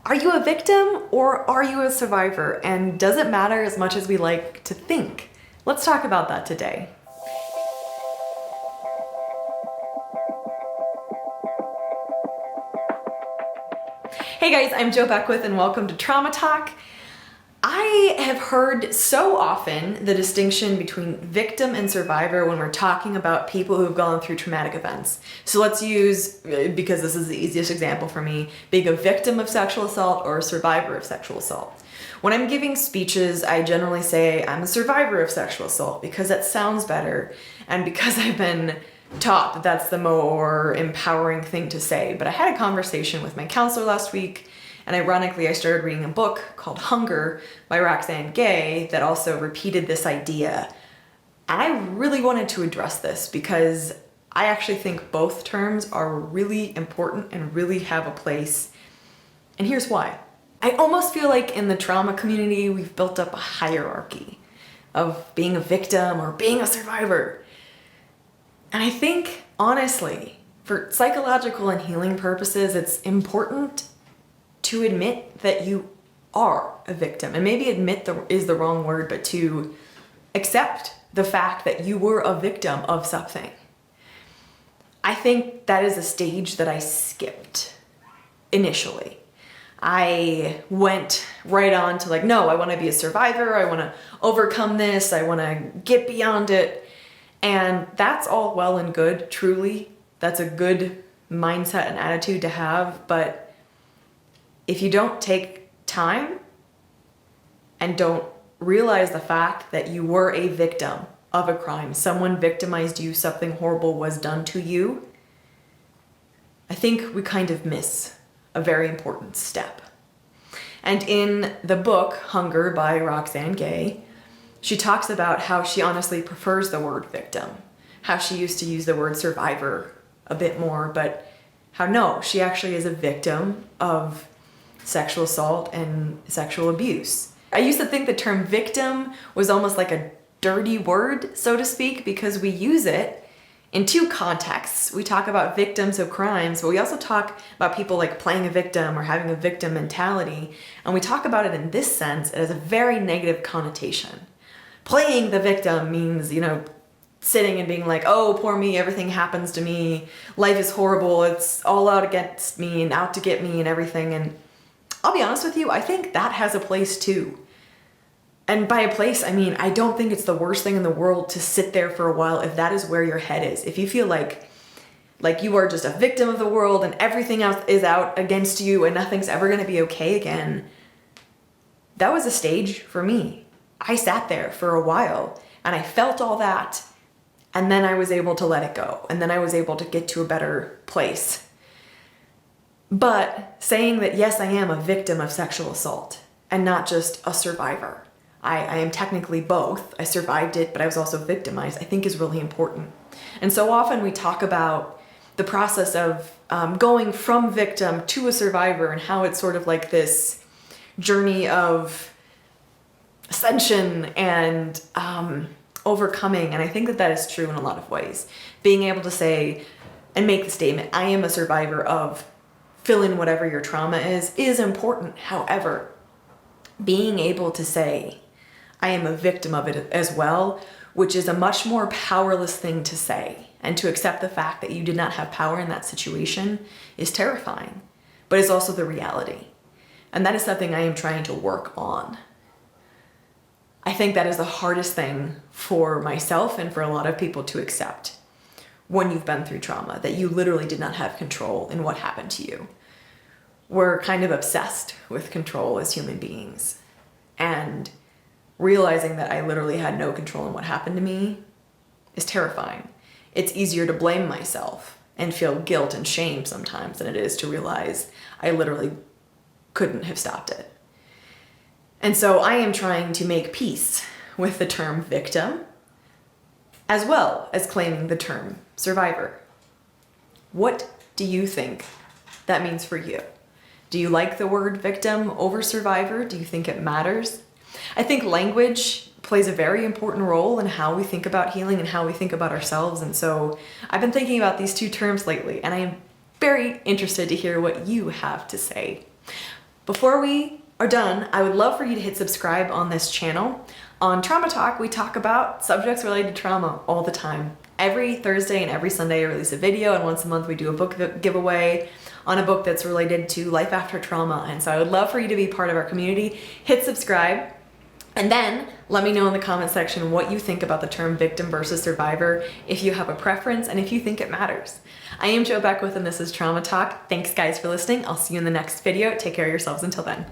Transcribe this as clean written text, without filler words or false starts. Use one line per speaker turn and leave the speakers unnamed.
Are you a victim or are you a survivor? And does it matter as much as we like to think? Let's talk about that today. Hey guys, I'm Jo Beckwith and welcome to Trauma Talk. I have heard so often the distinction between victim and survivor when we're talking about people who've gone through traumatic events. So let's use, because this is the easiest example for me, being a victim of sexual assault or a survivor of sexual assault. When I'm giving speeches, I generally say I'm a survivor of sexual assault because that sounds better and because I've been taught that that's the more empowering thing to say. But I had a conversation with my counselor last week, and ironically I started reading a book called Hunger by Roxane Gay that also repeated this idea. And I really wanted to address this because I actually think both terms are really important and really have a place. And here's why. I almost feel like in the trauma community we've built up a hierarchy of being a victim or being a survivor. And I think, honestly, for psychological and healing purposes, it's important to admit that you are a victim. And maybe admit is the wrong word, but to accept the fact that you were a victim of something. I think that is a stage that I skipped initially. I went right on to no, I want to be a survivor. I want to overcome this. I want to get beyond it. And that's all well and good, truly. That's a good mindset and attitude to have. But if you don't take time and don't realize the fact that you were a victim of a crime, someone victimized you, something horrible was done to you, I think we kind of miss a very important step. And in the book, Hunger by Roxane Gay, she talks about how she honestly prefers the word victim, how she used to use the word survivor a bit more, but how no, she actually is a victim of sexual assault and sexual abuse. I used to think the term victim was almost like a dirty word, so to speak, because we use it in two contexts. We talk about victims of crimes, but we also talk about people playing a victim or having a victim mentality. And we talk about it in this sense, it has a very negative connotation. Playing the victim means, sitting and being oh, poor me, everything happens to me, life is horrible, it's all out against me and out to get me and everything. And I'll be honest with you, I think that has a place too. And by a place, I mean, I don't think it's the worst thing in the world to sit there for a while if that is where your head is. If you feel like you are just a victim of the world and everything else is out against you and nothing's ever going to be okay again, that was a stage for me. I sat there for a while and I felt all that, and then I was able to let it go, and then I was able to get to a better place. But saying that, yes, I am a victim of sexual assault and not just a survivor. I am technically both. I survived it, but I was also victimized, I think is really important. And so often we talk about the process of going from victim to a survivor and how it's sort of like this journey of ascension and overcoming. And I think that is true in a lot of ways. Being able to say and make the statement, I am a survivor of fill in whatever your trauma is important. However, being able to say, I am a victim of it as well, which is a much more powerless thing to say, and to accept the fact that you did not have power in that situation is terrifying, but it's also the reality. And that is something I am trying to work on. I think that is the hardest thing for myself and for a lot of people to accept. When you've been through trauma, that you literally did not have control in what happened to you. We're kind of obsessed with control as human beings. And realizing that I literally had no control in what happened to me is terrifying. It's easier to blame myself and feel guilt and shame sometimes than it is to realize I literally couldn't have stopped it. And so I am trying to make peace with the term victim, as well as claiming the term survivor. What do you think that means for you? Do you like the word victim over survivor? Do you think it matters? I think language plays a very important role in how we think about healing and how we think about ourselves. And so I've been thinking about these two terms lately, and I am very interested to hear what you have to say. Before we are done, I would love for you to hit subscribe on this channel. On Trauma Talk, we talk about subjects related to trauma all the time. Every Thursday and every Sunday I release a video, and once a month we do a book giveaway on a book that's related to life after trauma. And so I would love for you to be part of our community. Hit subscribe, and then let me know in the comment section what you think about the term victim versus survivor, if you have a preference, and if you think it matters. I am Jo Beckwith, and this is Trauma Talk. Thanks guys for listening. I'll see you in the next video. Take care of yourselves until then.